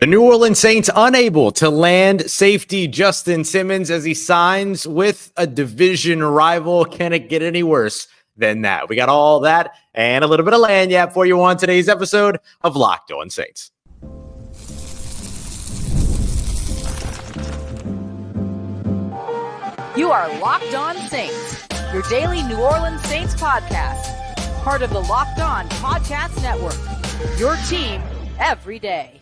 The New Orleans Saints unable to land safety Justin Simmons as he signs with a division rival. Can it get any worse than that? We got all that and a little bit of lanyard for you on today's episode of Locked On Saints. You are Locked On Saints, your daily New Orleans Saints podcast. Part of the Locked On Podcast Network, your team every day.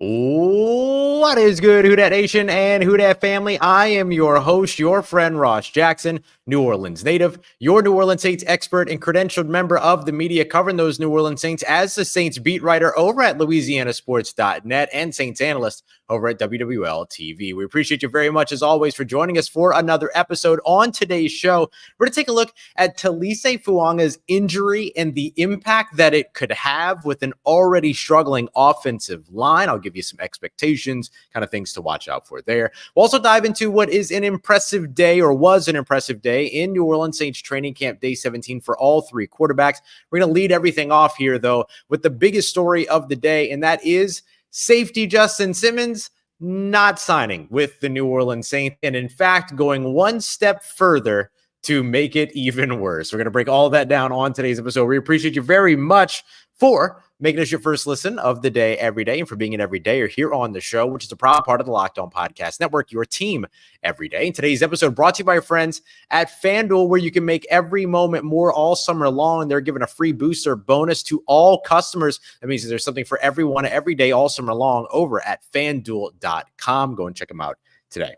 What is good, Who Dat Nation and Who Dat family? I am your host, your friend Ross Jackson, New Orleans native, your New Orleans Saints expert and credentialed member of the media covering those New Orleans Saints as the Saints beat writer over at LouisianaSports.net and Saints analyst over at WWL TV. We appreciate you very much, as always, for joining us for another episode. On today's show, we're going to take a look at Taliese Fuaga's injury and the impact that it could have with an already struggling offensive line. I'll give you some expectations, kind of things to watch out for there. We'll also dive into what is an impressive day, or was an impressive day, in New Orleans Saints training camp, day 17 for all three quarterbacks. We're going to lead everything off here, though, with the biggest story of the day, and that is safety Justin Simmons not signing with the New Orleans Saints, and in fact going one step further to make it even worse. We're going to break all of that down on today's episode. We appreciate you very much for making us your first listen of the day every day, and for being an everydayer here on the show, which is a proud part of the Locked On Podcast Network, your team every day. And today's episode brought to you by our friends at FanDuel, where you can make every moment more all summer long. They're giving a free booster bonus to all customers. That means there's something for everyone every day all summer long over at FanDuel.com. Go and check them out today.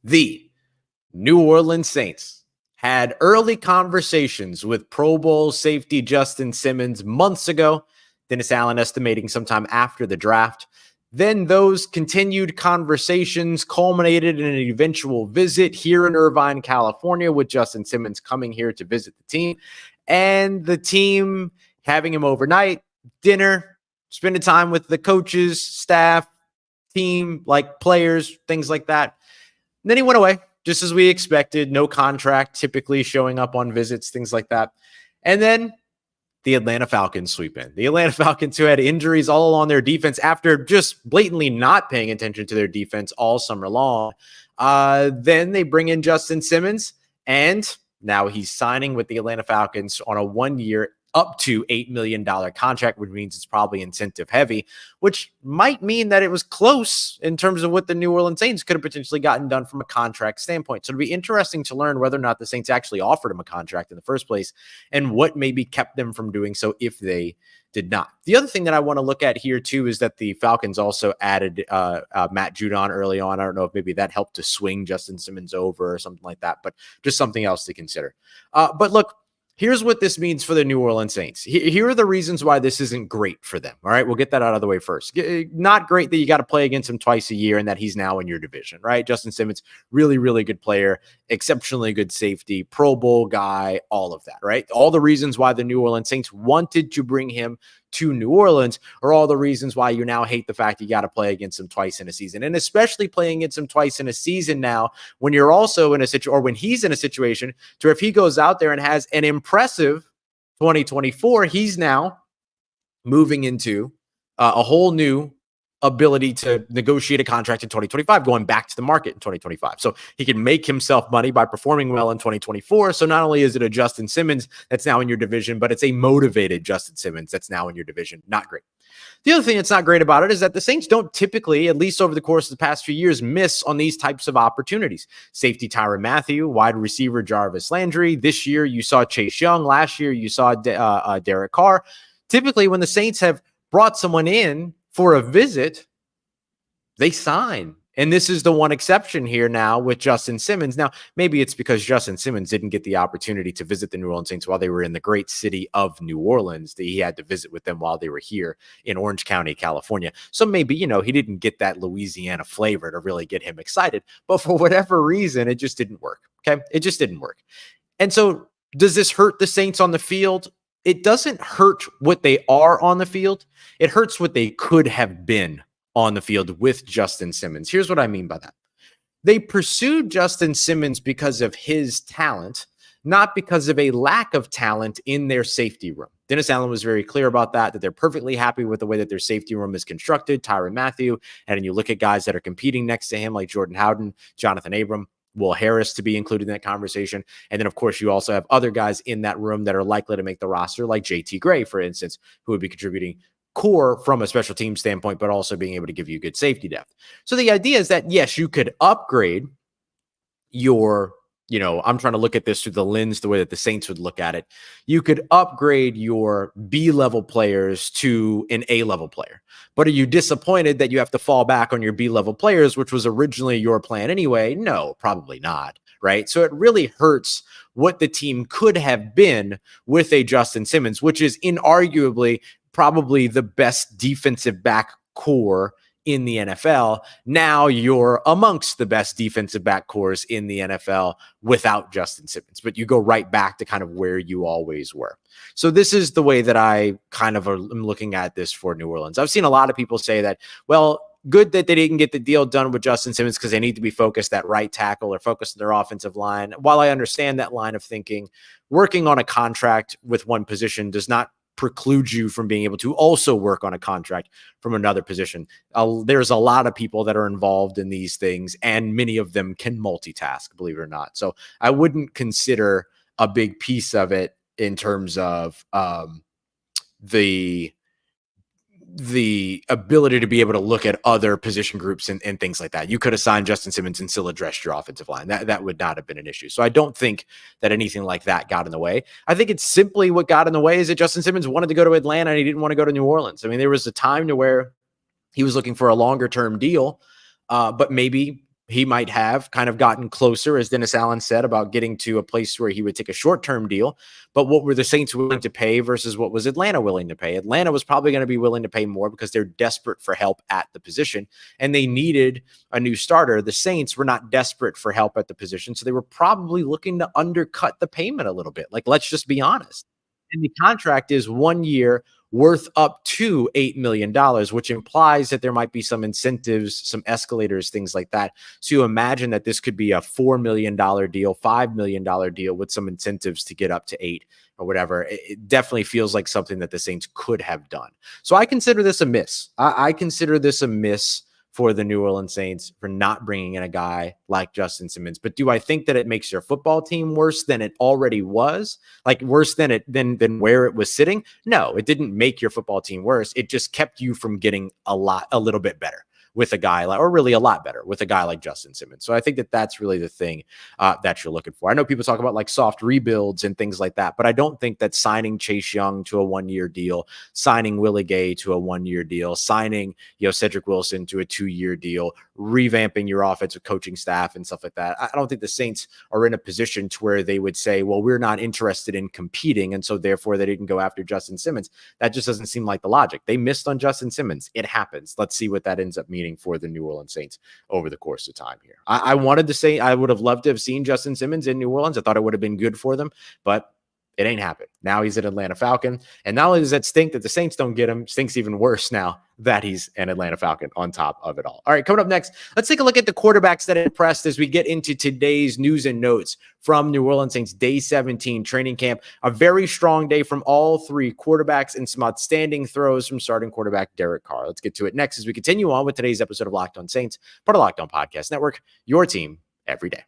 The New Orleans Saints had early conversations with Pro Bowl safety Justin Simmons months ago. Dennis Allen estimating sometime after the draft. Then those continued conversations culminated in an eventual visit here in Irvine, California, with Justin Simmons coming here to visit the team, and the team having him overnight, dinner, spending time with the coaches, staff, team, like players, things like that. And then he went away, just as we expected. No contract, typically showing up on visits, things like that. And then the Atlanta Falcons sweep in. The Atlanta Falcons, who had injuries all along their defense after just blatantly not paying attention to their defense all summer long. Then they bring in Justin Simmons, and now he's signing with the Atlanta Falcons on a 1-year, up to $8 million contract, which means it's probably incentive heavy, which might mean that it was close in terms of what the New Orleans Saints could have potentially gotten done from a contract standpoint. So it'll be interesting to learn whether or not the Saints actually offered him a contract in the first place, and what maybe kept them from doing so if they did not. The other thing that I want to look at here too is that the Falcons also added Matt Judon early on. I don't know if maybe that helped to swing Justin Simmons over or something like that, but just something else to consider. But look, here's what this means for the New Orleans Saints. Here are the reasons why this isn't great for them. All right, we'll get that out of the way first. Not great that you got to play against him twice a year and that he's now in your division, right? Justin Simmons, really, really good player, exceptionally good safety, Pro Bowl guy, all of that, right? All the reasons why the New Orleans Saints wanted to bring him to New Orleans are all the reasons why you now hate the fact you got to play against him twice in a season, and especially playing against him twice in a season now when you're also in a situation, or when he's in a situation to where if he goes out there and has an impressive 2024, he's now moving into a whole new ability to negotiate a contract in 2025, going back to the market in 2025. So he can make himself money by performing well in 2024. So not only is it a Justin Simmons that's now in your division, but it's a motivated Justin Simmons that's now in your division. Not great. The other thing that's not great about it is that the Saints don't typically, at least over the course of the past few years, miss on these types of opportunities. Safety Tyrann Mathieu, wide receiver Jarvis Landry. This year you saw Chase Young. Last year you saw Derek Carr. Typically when the Saints have brought someone in for a visit, they sign. And this is the one exception here now with Justin Simmons. Now, maybe it's because Justin Simmons didn't get the opportunity to visit the New Orleans Saints while they were in the great city of New Orleans. He had to visit with them while they were here in Orange County, California. So maybe, he didn't get that Louisiana flavor to really get him excited. But for whatever reason, it just didn't work. Okay? It just didn't work. And so does this hurt the Saints on the field? It doesn't hurt what they are on the field. It hurts what they could have been on the field with Justin Simmons. Here's what I mean by that. They pursued Justin Simmons because of his talent, not because of a lack of talent in their safety room. Dennis Allen was very clear about that they're perfectly happy with the way that their safety room is constructed, Tyrann Mathieu. And then you look at guys that are competing next to him, like Jordan Howden, Jonathan Abram, Will Harris to be included in that conversation. And then, of course, you also have other guys in that room that are likely to make the roster, like JT Gray, for instance, who would be contributing core from a special team standpoint, but also being able to give you good safety depth. So the idea is that, yes, you could upgrade your, I'm trying to look at this through the lens, the way that the Saints would look at it. You could upgrade your B-level players to an A-level player. But are you disappointed that you have to fall back on your B-level players, which was originally your plan anyway? No, probably not, right? So it really hurts what the team could have been with a Justin Simmons, which is inarguably probably the best defensive back core in the NFL. Now you're amongst the best defensive back cores in the NFL without Justin Simmons, but you go right back to kind of where you always were. So this is the way that I kind of am looking at this for New Orleans. I've seen a lot of people say that, well, good that they didn't get the deal done with Justin Simmons because they need to be focused at right tackle or focused on their offensive line. While I understand that line of thinking, working on a contract with one position does not preclude you from being able to also work on a contract from another position. There's a lot of people that are involved in these things, and many of them can multitask, believe it or not. So I wouldn't consider a big piece of it in terms of the ability to be able to look at other position groups and things like that. You could have signed Justin Simmons and still addressed your offensive line. That would not have been an issue. So I don't think that anything like that got in the way. I think it's simply what got in the way is that Justin Simmons wanted to go to Atlanta and he didn't want to go to New Orleans. I mean, there was a time to where he was looking for a longer term deal, but maybe he might have kind of gotten closer, as Dennis Allen said, about getting to a place where he would take a short-term deal. But what were the Saints willing to pay versus what was Atlanta willing to pay? Atlanta was probably going to be willing to pay more because they're desperate for help at the position, and they needed a new starter. The Saints were not desperate for help at the position, so they were probably looking to undercut the payment a little bit. Like, let's just be honest. And the contract is 1 year, worth up to $8 million, which implies that there might be some incentives, some escalators, things like that. So you imagine that this could be a $4 million deal, $5 million deal with some incentives to get up to 8 or whatever. It definitely feels like something that the Saints could have done. So I consider this a miss. I consider this a miss for the New Orleans Saints for not bringing in a guy like Justin Simmons. But do I think that it makes your football team worse than it already was? Like worse than where it was sitting? No, it didn't make your football team worse. It just kept you from getting a little bit better with a guy like, or really a lot better with a guy like Justin Simmons. So I think that that's really the thing that you're looking for. I know people talk about like soft rebuilds and things like that, but I don't think that signing Chase Young to a 1-year deal, signing Willie Gay to a 1-year deal, signing, Cedric Wilson to a 2-year deal, revamping your offensive coaching staff and stuff like that. I don't think the Saints are in a position to where they would say, well, we're not interested in competing, and so therefore they didn't go after Justin Simmons. That just doesn't seem like the logic. They missed on Justin Simmons. It happens. Let's see what that ends up meaning for the New Orleans Saints over the course of time here. I wanted to say I would have loved to have seen Justin Simmons in New Orleans. I thought it would have been good for them, but it ain't happened. Now he's an Atlanta Falcon. And not only does that stink that the Saints don't get him, stinks even worse now that he's an Atlanta Falcon on top of it all. All right, coming up next, let's take a look at the quarterbacks that impressed as we get into today's news and notes from New Orleans Saints Day 17 training camp. A very strong day from all three quarterbacks and some outstanding throws from starting quarterback Derek Carr. Let's get to it next as we continue on with today's episode of Locked On Saints, part of Locked On Podcast Network, your team every day.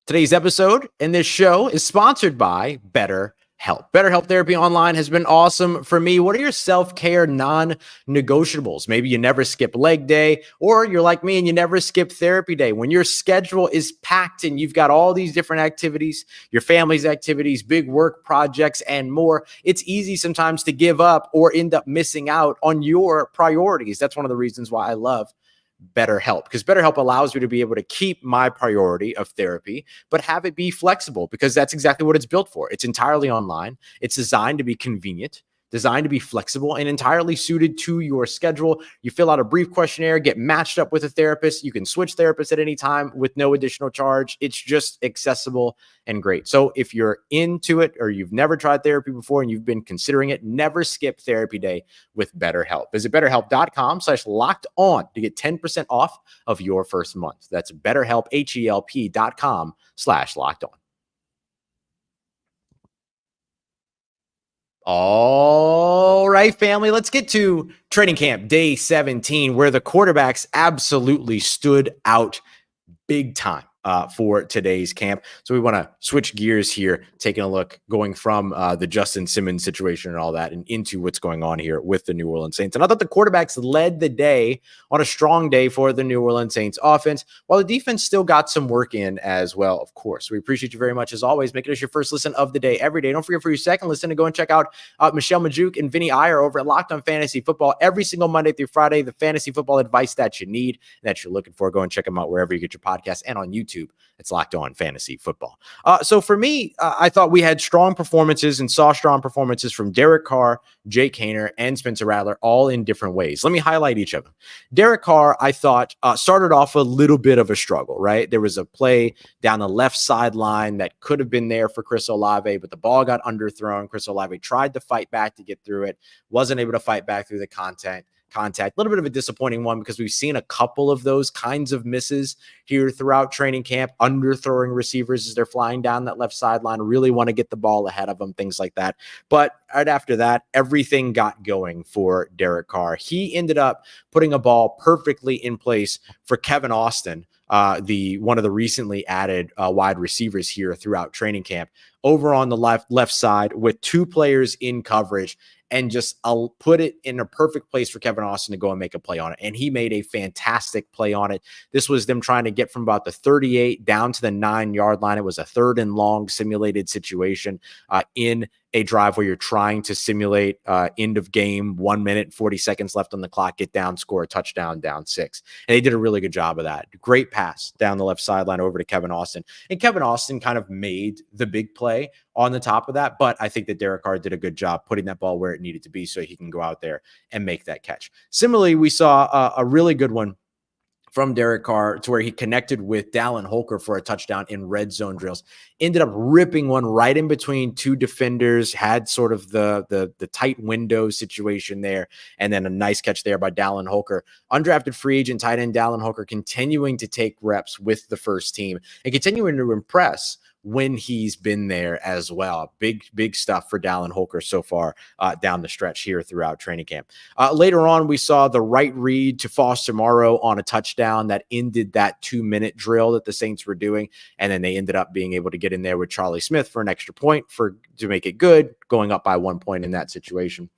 Today's episode and this show is sponsored by BetterHelp. BetterHelp Therapy Online has been awesome for me. What are your self-care non-negotiables? Maybe you never skip leg day, or you're like me and you never skip therapy day. When your schedule is packed and you've got all these different activities, your family's activities, big work projects, and more, it's easy sometimes to give up or end up missing out on your priorities. That's one of the reasons why I love BetterHelp, because BetterHelp allows me to be able to keep my priority of therapy, but have it be flexible, because that's exactly what it's built for. It's entirely online. It's designed to be convenient, designed to be flexible, and entirely suited to your schedule. You fill out a brief questionnaire, get matched up with a therapist. You can switch therapists at any time with no additional charge. It's just accessible and great. So if you're into it or you've never tried therapy before and you've been considering it, never skip therapy day with BetterHelp. Visit BetterHelp.com/locked-on to get 10% off of your first month. That's BetterHelp, HELP.com/locked-on. All right, family, let's get to training camp day 17, where the quarterbacks absolutely stood out big time for today's camp. So we want to switch gears here, taking a look, going from the Justin Simmons situation and all that, and into what's going on here with the New Orleans Saints. And I thought the quarterbacks led the day on a strong day for the New Orleans Saints offense, while the defense still got some work in as well, of course. We appreciate you very much, as always, making us your first listen of the day every day. Don't forget, for your second listen, to go and check out Michelle Majuk and Vinny Iyer over at Locked On Fantasy Football every single Monday through Friday, the fantasy football advice that you need and that you're looking for. Go and check them out wherever you get your podcasts and on YouTube. It's Locked On Fantasy Football. So for me, I thought we had strong performances and saw strong performances from Derek Carr, Jake Haener, and Spencer Rattler, all in different ways. Let me highlight each of them. Derek Carr, I thought, started off a little bit of a struggle, right? There was a play down the left sideline that could have been there for Chris Olave, but the ball got underthrown. Chris Olave tried to fight back to get through it, wasn't able to fight back through the contact. A little bit of a disappointing one, because we've seen a couple of those kinds of misses here throughout training camp, underthrowing receivers as they're flying down that left sideline, really want to get the ball ahead of them, things like that. But right after that, everything got going for Derek Carr. He ended up putting a ball perfectly in place for Kevin Austin, one of the recently added wide receivers here throughout training camp, over on the left side with two players in coverage, and just I'll put it in a perfect place for Kevin Austin to go and make a play on it. And he made a fantastic play on it. This was them trying to get from about the 38 down to the 9-yard line. It was a 3rd and long simulated situation in a drive where you're trying to simulate end of game, 1 minute, 40 seconds left on the clock, get down, score a touchdown, down 6. And they did a really good job of that. Great pass down the left sideline over to Kevin Austin. And Kevin Austin kind of made the big play on the top of that. But I think that Derek Carr did a good job putting that ball where it needed to be so he can go out there and make that catch. Similarly, we saw a really good one from Derek Carr to where he connected with Dallin Holker for a touchdown in red zone drills. Ended up ripping one right in between two defenders, had sort of the tight window situation there, and then a nice catch there by Dallin Holker. Undrafted free agent tight end Dallin Holker continuing to take reps with the first team and continuing to impress when he's been there as well. Big stuff for Dallin Holker so far down the stretch here throughout training camp. Later on, we saw the right read to Foster Moreau on a touchdown that ended that 2-minute drill that the Saints were doing. And then they ended up being able to get in there with Charlie Smith for an extra point to make it good, going up by 1 point in that situation.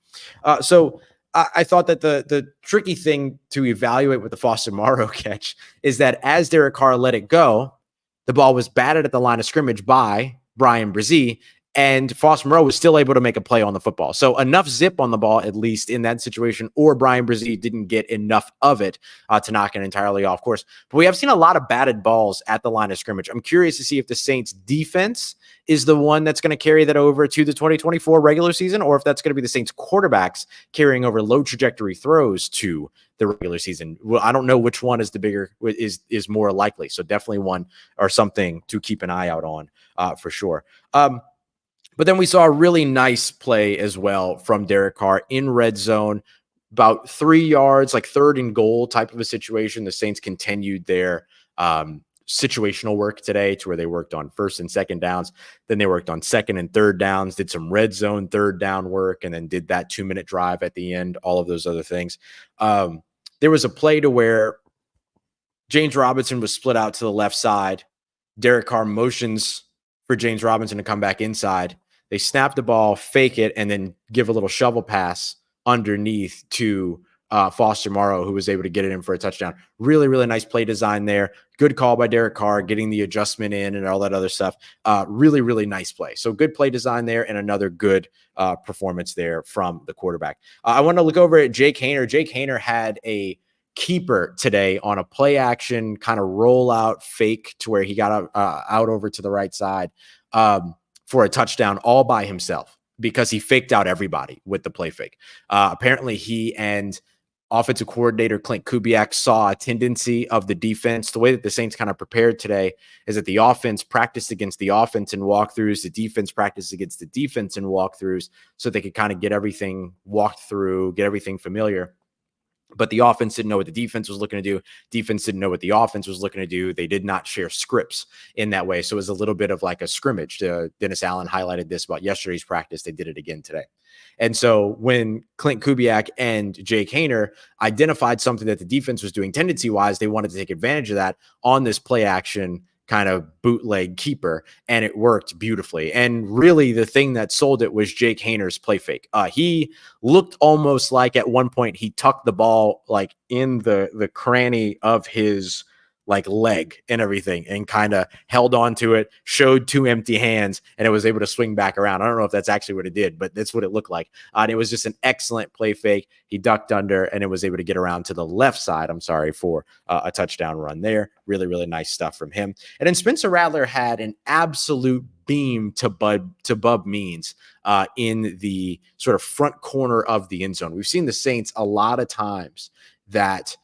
So I thought that the tricky thing to evaluate with the Foster Moreau catch is that as Derek Carr let it go, the ball was batted at the line of scrimmage by Bryan Bresee, and Foster Moreau was still able to make a play on the football. So enough zip on the ball, at least in that situation, or Bryan Bresee didn't get enough of it to knock it entirely off course. But we have seen a lot of batted balls at the line of scrimmage. I'm curious to see if the Saints defense is the one that's going to carry that over to the 2024 regular season, or if that's going to be the Saints quarterbacks carrying over low trajectory throws to the regular season. Well, I don't know which one is the bigger is more likely. So definitely one or something to keep an eye out on for sure. But then we saw a really nice play as well from Derek Carr in red zone, about 3 yards, like 3rd and goal type of a situation. The Saints continued their situational work today to where they worked on 1st and 2nd downs. Then they worked on 2nd and 3rd downs, did some red zone 3rd down work, and then did that 2-minute drive at the end, all of those other things. There was a play to where James Robinson was split out to the left side. Derek Carr motions for James Robinson to come back inside. They snap the ball, fake it, and then give a little shovel pass underneath to Foster Moreau, who was able to get it in for a touchdown. Really, really nice play design there. Good call by Derek Carr, getting the adjustment in and all that other stuff. Really, really nice play. So good play design there and another good performance there from the quarterback. I want to look over at Jake Haener. Jake Haener had a keeper today on a play action kind of rollout fake to where he got out over to the right side for a touchdown all by himself, because he faked out everybody with the play fake. Apparently he and offensive coordinator Clint Kubiak saw a tendency of the defense. The way that the Saints kind of prepared today is that the offense practiced against the offense in walkthroughs, the defense practiced against the defense in walkthroughs, so they could kind of get everything walked through, get everything familiar. But the offense didn't know what the defense was looking to do. Defense didn't know what the offense was looking to do. They did not share scripts in that way. So it was a little bit of like a scrimmage. Dennis Allen highlighted this about yesterday's practice. They did it again today. And so when Clint Kubiak and Jake Haener identified something that the defense was doing tendency-wise, they wanted to take advantage of that on this play action kind of bootleg keeper, and it worked beautifully. And really the thing that sold it was Jake Haener's play fake. He looked almost like at one point he tucked the ball like in the cranny of his like leg and everything and kind of held on to it, showed two empty hands, and it was able to swing back around. I don't know if that's actually what it did, but that's what it looked like. And it was just an excellent play fake. He ducked under and it was able to get around to the left side, for a touchdown run there. Really, really nice stuff from him. And then Spencer Rattler had an absolute beam to Bub Means in the sort of front corner of the end zone. We've seen the Saints a lot of times that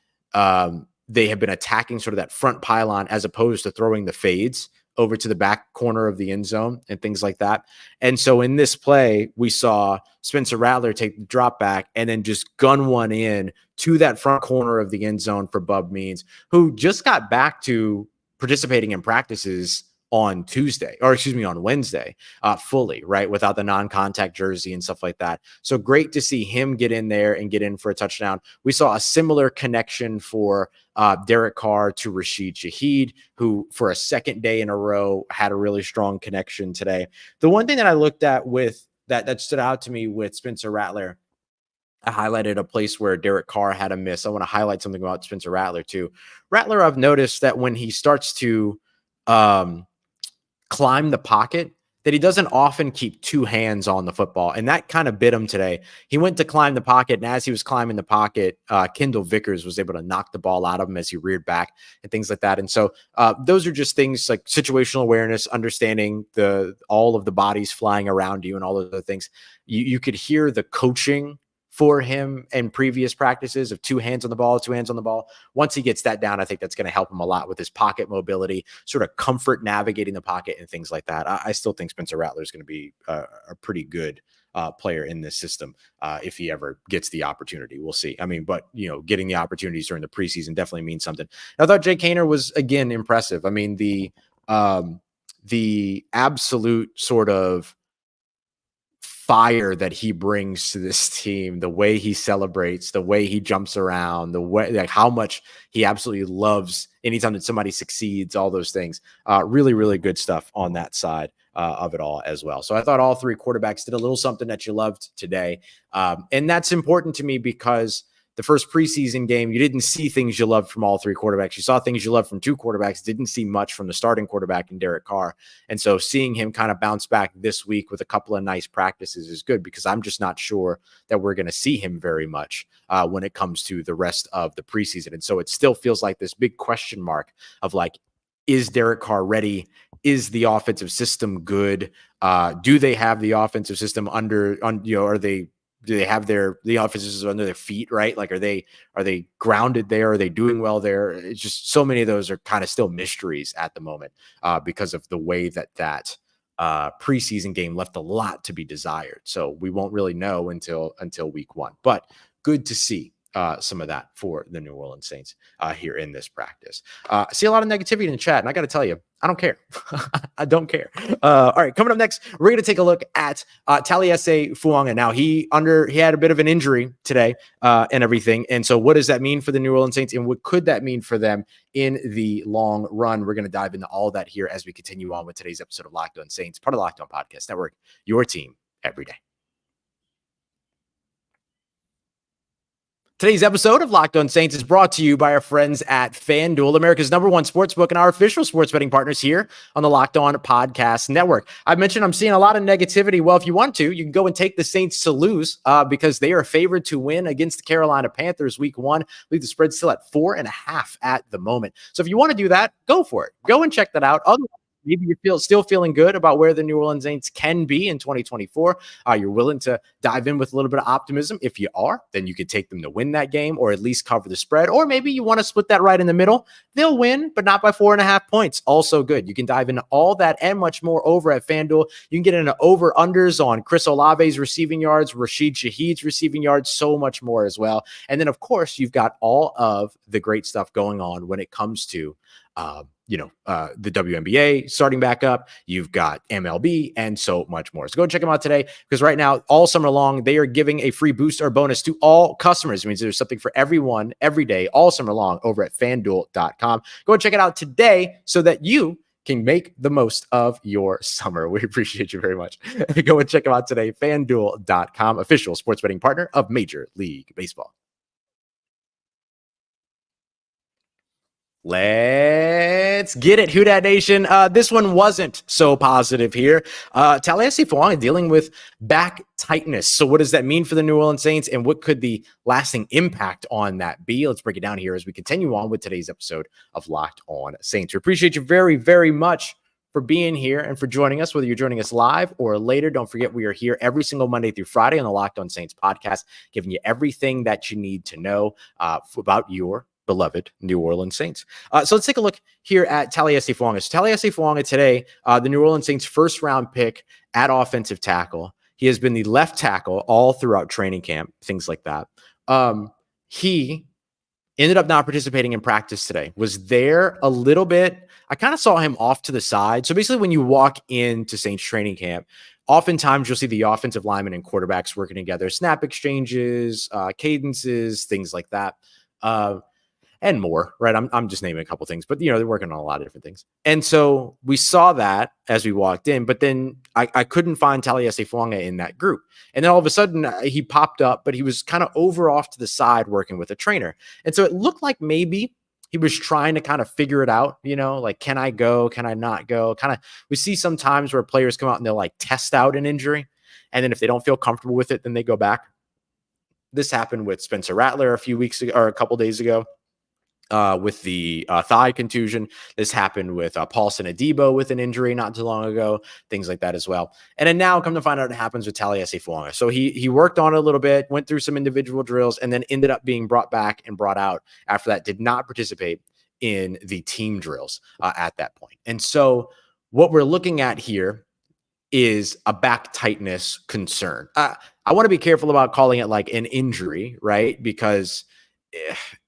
they have been attacking sort of that front pylon as opposed to throwing the fades over to the back corner of the end zone and things like that. And so in this play, we saw Spencer Rattler take the drop back and then just gun one in to that front corner of the end zone for Bub Means, who just got back to participating in practices on Wednesday, fully, right, without the non-contact jersey and stuff like that. So great to see him get in there and get in for a touchdown. We saw a similar connection for Derek Carr to Rashid Shaheed, who for a second day in a row had a really strong connection today. The one thing that I looked at with that stood out to me with Spencer Rattler, I highlighted a place where Derek Carr had a miss. I want to highlight something about Spencer Rattler too. Rattler, I've noticed that when he starts to climb the pocket, that he doesn't often keep two hands on the football. And that kind of bit him today. He went to climb the pocket, and as he was climbing the pocket, Kendall Vickers was able to knock the ball out of him as he reared back and things like that. And so those are just things like situational awareness, understanding all of the bodies flying around you and all of the things. You could hear the coaching for him in previous practices of two hands on the ball. Once he gets that down, I think that's going to help him a lot with his pocket mobility, sort of comfort navigating the pocket and things like that. I still think Spencer Rattler is going to be a pretty good player in this system if he ever gets the opportunity. We'll see. I mean, but getting the opportunities during the preseason definitely means something. I thought Jake Haener was again impressive. I mean, the absolute sort of fire that he brings to this team, the way he celebrates, the way he jumps around, the way, like how much he absolutely loves anytime that somebody succeeds, all those things. Really, really good stuff on that side of it all as well. So I thought all three quarterbacks did a little something that you loved today. And that's important to me because the first preseason game, you didn't see things you loved from all three quarterbacks. You saw things you loved from two quarterbacks, didn't see much from the starting quarterback in Derek Carr. And so seeing him kind of bounce back this week with a couple of nice practices is good because I'm just not sure that we're going to see him very much when it comes to the rest of the preseason. And so it still feels like this big question mark of like, is Derek Carr ready? Is the offensive system good? Do they have the offensive system do they have the offenses under their feet, right? Like, are they grounded there? Are they doing well there? It's just so many of those are kind of still mysteries at the moment because of the way that preseason game left a lot to be desired. So we won't really know until week one, but good to see some of that for the New Orleans Saints here in this practice. I see a lot of negativity in the chat, and I got to tell you, I don't care. I don't care. All right, coming up next, we're going to take a look at Taliese Fuaga. Now, he had a bit of an injury today and everything, and so what does that mean for the New Orleans Saints, and what could that mean for them in the long run? We're going to dive into all that here as we continue on with today's episode of Locked On Saints, part of the Locked On Podcast Network, your team every day. Today's episode of Locked On Saints is brought to you by our friends at FanDuel, America's #1 sportsbook and our official sports betting partners here on the Locked On Podcast Network. I mentioned I'm seeing a lot of negativity. Well, if you want to, you can go and take the Saints to lose because they are favored to win against the Carolina Panthers week 1. I believe the spread's still at 4.5 at the moment. So if you want to do that, go for it. Go and check that out. Otherwise, maybe you're still feeling good about where the New Orleans Saints can be in 2024. You're willing to dive in with a little bit of optimism. If you are, then you could take them to win that game or at least cover the spread. Or maybe you want to split that right in the middle. They'll win, but not by 4.5 points. Also good. You can dive into all that and much more over at FanDuel. You can get into over-unders on Chris Olave's receiving yards, Rashid Shaheed's receiving yards, so much more as well. And then, of course, you've got all of the great stuff going on when it comes to the WNBA starting back up. You've got MLB and so much more. So go check them out today, because right now, all summer long, they are giving a free boost or bonus to all customers. It means there's something for everyone every day, all summer long, over at FanDuel.com. Go and check it out today so that you can make the most of your summer. We appreciate you very much. Go and check them out today. FanDuel.com, official sports betting partner of Major League Baseball. Let's get it, Who Dat Nation. This one wasn't so positive here. Taliese Fuaga dealing with back tightness. So what does that mean for the New Orleans Saints, and what could the lasting impact on that be? Let's break it down here as we continue on with today's episode of Locked On Saints. We appreciate you very, very much for being here and for joining us, whether you're joining us live or later. Don't forget, we are here every single Monday through Friday on the Locked On Saints podcast, giving you everything that you need to know about your beloved New Orleans Saints. So let's take a look here at Taliese Fuaga. So Taliese Fuaga today, the New Orleans Saints first round pick at offensive tackle. He has been the left tackle all throughout training camp, things like that. He ended up not participating in practice today, was there a little bit. I kind of saw him off to the side. So basically when you walk into Saints training camp, oftentimes you'll see the offensive linemen and quarterbacks working together, snap exchanges, cadences, things like that. And more, right? I'm just naming a couple things, but they're working on a lot of different things. And so we saw that as we walked in, but then I couldn't find Taliese Fuaga in that group. And then all of a sudden he popped up, but he was kind of over off to the side working with a trainer. And so it looked like maybe he was trying to kind of figure it out, like, can I go? Can I not go? Kind of, we see sometimes where players come out and they'll like test out an injury. And then if they don't feel comfortable with it, then they go back. This happened with Spencer Rattler a few weeks ago, or a couple days ago. With the thigh contusion. This happened with Paulson Adebo with an injury not too long ago, things like that as well. And then now come to find out it happens with Taliese Fuaga. So he worked on it a little bit, went through some individual drills, and then ended up being brought back and brought out after that, did not participate in the team drills at that point. And so what we're looking at here is a back tightness concern. I want to be careful about calling it like an injury, right? Because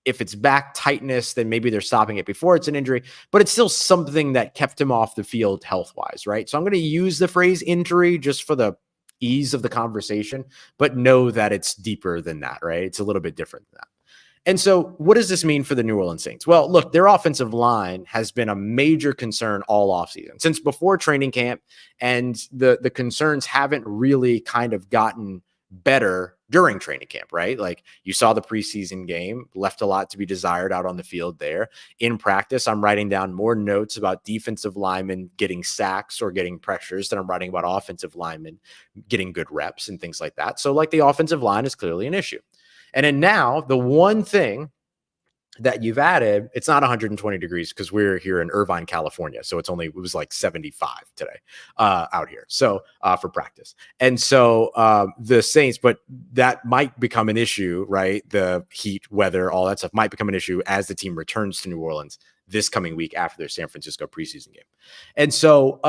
if it's back tightness, then maybe they're stopping it before it's an injury, but it's still something that kept him off the field health-wise, right? So I'm going to use the phrase injury just for the ease of the conversation, but know that it's deeper than that, right? It's a little bit different than that. And so what does this mean for the New Orleans Saints? Well, look, their offensive line has been a major concern all offseason, since before training camp, and the concerns haven't really kind of gotten better during training camp, right? Like you saw the preseason game, left a lot to be desired out on the field there. In practice, I'm writing down more notes about defensive linemen getting sacks or getting pressures than I'm writing about offensive linemen getting good reps and things like that. So like the offensive line is clearly an issue. And then now the one thing that you've added, it's not 120 degrees because we're here in Irvine, California. So it was like 75 today out here. So for practice. And so the Saints, but that might become an issue, right? The heat, weather, all that stuff might become an issue as the team returns to New Orleans this coming week after their San Francisco preseason game. And so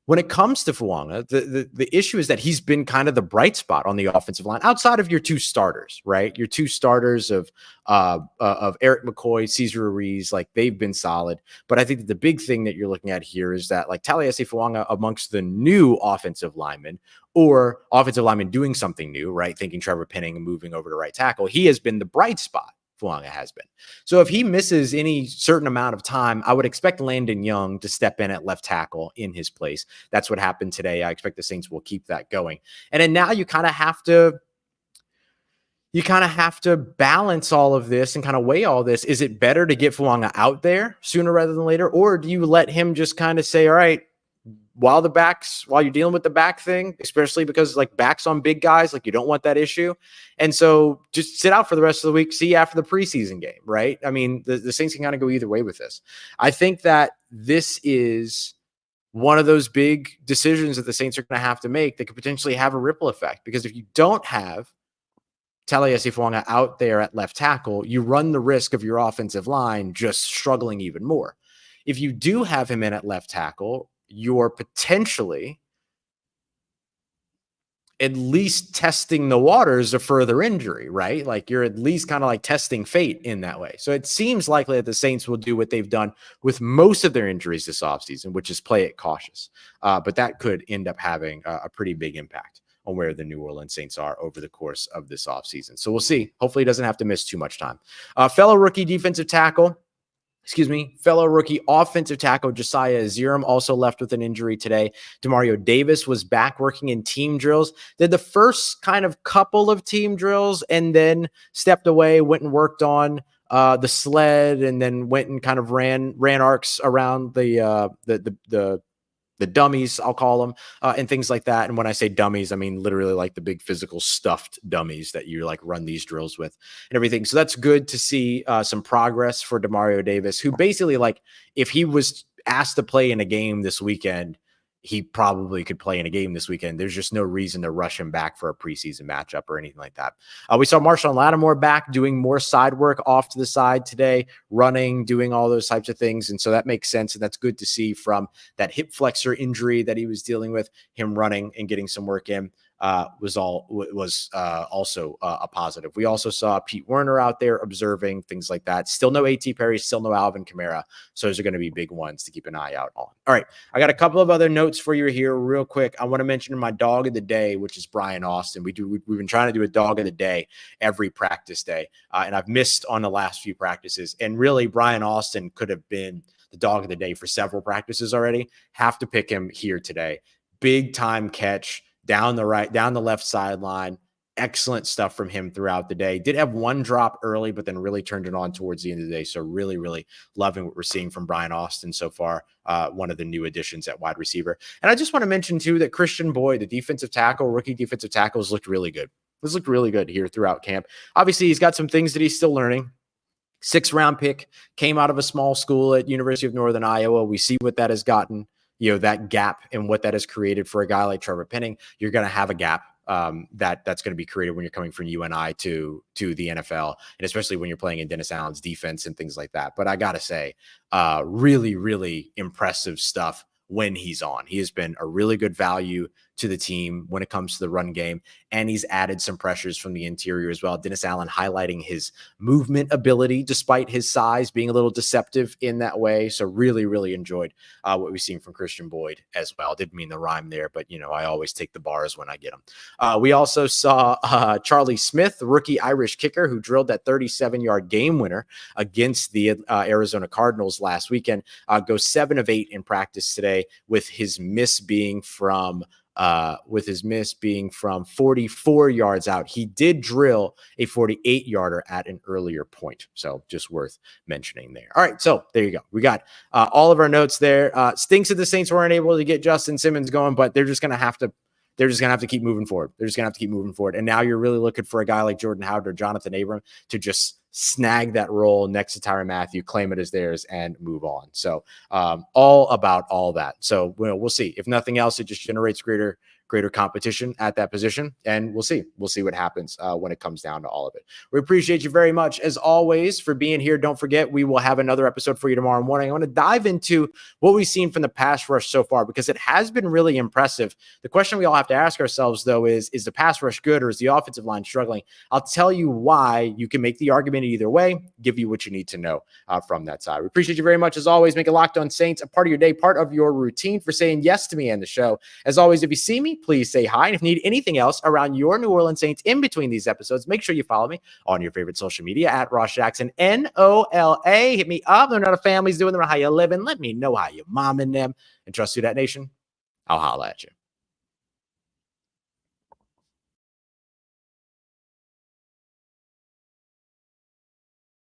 when it comes to Fuaga, the issue is that he's been kind of the bright spot on the offensive line outside of your two starters, right? Your two starters of Eric McCoy, Cesar Ruiz, like they've been solid. But I think that the big thing that you're looking at here is that like Taliese Fuaga amongst the new offensive linemen or offensive linemen doing something new, right? Thinking Trevor Penning and moving over to right tackle, he has been the bright spot. Fuaga has been. So if he misses any certain amount of time, I would expect Landon Young to step in at left tackle in his place. That's what happened today. I expect the Saints will keep that going. And then now you kind of have to balance all of this and kind of weigh all this. Is it better to get Fuaga out there sooner rather than later? Or do you let him just kind of say, all right, while you're dealing with the back thing, especially because like backs on big guys, like you don't want that issue. And so just sit out for the rest of the week, see after the preseason game, right? I mean, the Saints can kind of go either way with this. I think that this is one of those big decisions that the Saints are going to have to make that could potentially have a ripple effect. Because if you don't have Taliese Fuaga out there at left tackle, you run the risk of your offensive line just struggling even more. If you do have him in at left tackle, you're potentially at least testing the waters of further injury, right? Like you're at least kind of like testing fate in that way. So it seems likely that the Saints will do what they've done with most of their injuries this offseason, which is play it cautious. But that could end up having a pretty big impact on where the New Orleans Saints are over the course of this offseason. So we'll see. Hopefully he doesn't have to miss too much time. Fellow rookie offensive tackle Josiah Aziram also left with an injury today. Demario Davis was back working in team drills, did the first kind of couple of team drills and then stepped away, went and worked on the sled, and then went and kind of ran arcs around the dummies, I'll call them, and things like that. And when I say dummies, I mean literally like the big physical stuffed dummies that you like run these drills with and everything. So that's good to see some progress for Demario Davis, who basically, like, if he was asked to play in a game this weekend, he probably could play in a game this weekend. There's just no reason to rush him back for a preseason matchup or anything like that. We saw Marshon Lattimore back doing more side work off to the side today, running, doing all those types of things. And so that makes sense. And that's good to see from that hip flexor injury that he was dealing with. Him running and getting some work in was also a positive. We also saw Pete Werner out there observing things like that. Still no A.T. Perry, still no Alvin Kamara. So those are going to be big ones to keep an eye out on. All right, I got a couple of other notes for you here real quick. I want to mention my dog of the day, which is Brian Austin. We've been trying to do a dog of the day every practice day, and I've missed on the last few practices. And really, Brian Austin could have been the dog of the day for several practices already. Have to pick him here today. Big time catch down the left sideline. Excellent stuff from him throughout the day. Did have one drop early, but then really turned it on towards the end of the day. So really, really loving what we're seeing from Brian Austin so far. One of the new additions at wide receiver. And I just want to mention too that Christian Boyd, the rookie defensive tackle, has looked really good. This looked really good here throughout camp. Obviously, he's got some things that he's still learning. 6th-round pick, came out of a small school at University of Northern Iowa. We see what that has gotten. That gap and what that has created for a guy like Trevor Penning. You're going to have a gap that's going to be created when you're coming from UNI to the NFL, and especially when you're playing in Dennis Allen's defense and things like that. But I got to say, really, really impressive stuff when he's on. He has been a really good value to the team when it comes to the run game, and he's added some pressures from the interior as well. Dennis Allen highlighting his movement ability despite his size being a little deceptive in that way. So really, really enjoyed what we've seen from Christian Boyd as well. Didn't mean the rhyme there, but I always take the bars when I get them. We also saw Charlie Smith, the rookie Irish kicker, who drilled that 37-yard game winner against the Arizona Cardinals last weekend, go 7 of 8 in practice today, with his miss being from 44 yards out. He did drill a 48-yarder at an earlier point. So just worth mentioning there. All right, so there you go. We got all of our notes there. Stinks that the Saints weren't able to get Justin Simmons going, but they're just going to have to keep moving forward. And now you're really looking for a guy like Jordan Howard or Jonathan Abram to just snag that role next to Tyrann Mathieu, claim it as theirs, and move on. So all about all that. So we'll see. If nothing else, it just generates greater competition at that position, and we'll see what happens when it comes down to all of it. We appreciate you very much, as always, for being here. Don't forget, we will have another episode for you tomorrow morning. I want to dive into what we've seen from the pass rush so far, because it has been really impressive. The question we all have to ask ourselves, though, is the pass rush good, or is the offensive line struggling? I'll tell you why. You can make the argument either way, give you what you need to know from that side. We appreciate you very much, as always. Make it Locked On Saints a part of your day, part of your routine, for saying yes to me and the show. As always, if you see me, please say hi. And if you need anything else around your New Orleans Saints in between these episodes, make sure you follow me on your favorite social media at Ross Jackson, NOLA. Hit me up. Learn how the family's doing, learn how you living. Let me know how you momming them. And trust Who Dat Nation, I'll holla at you.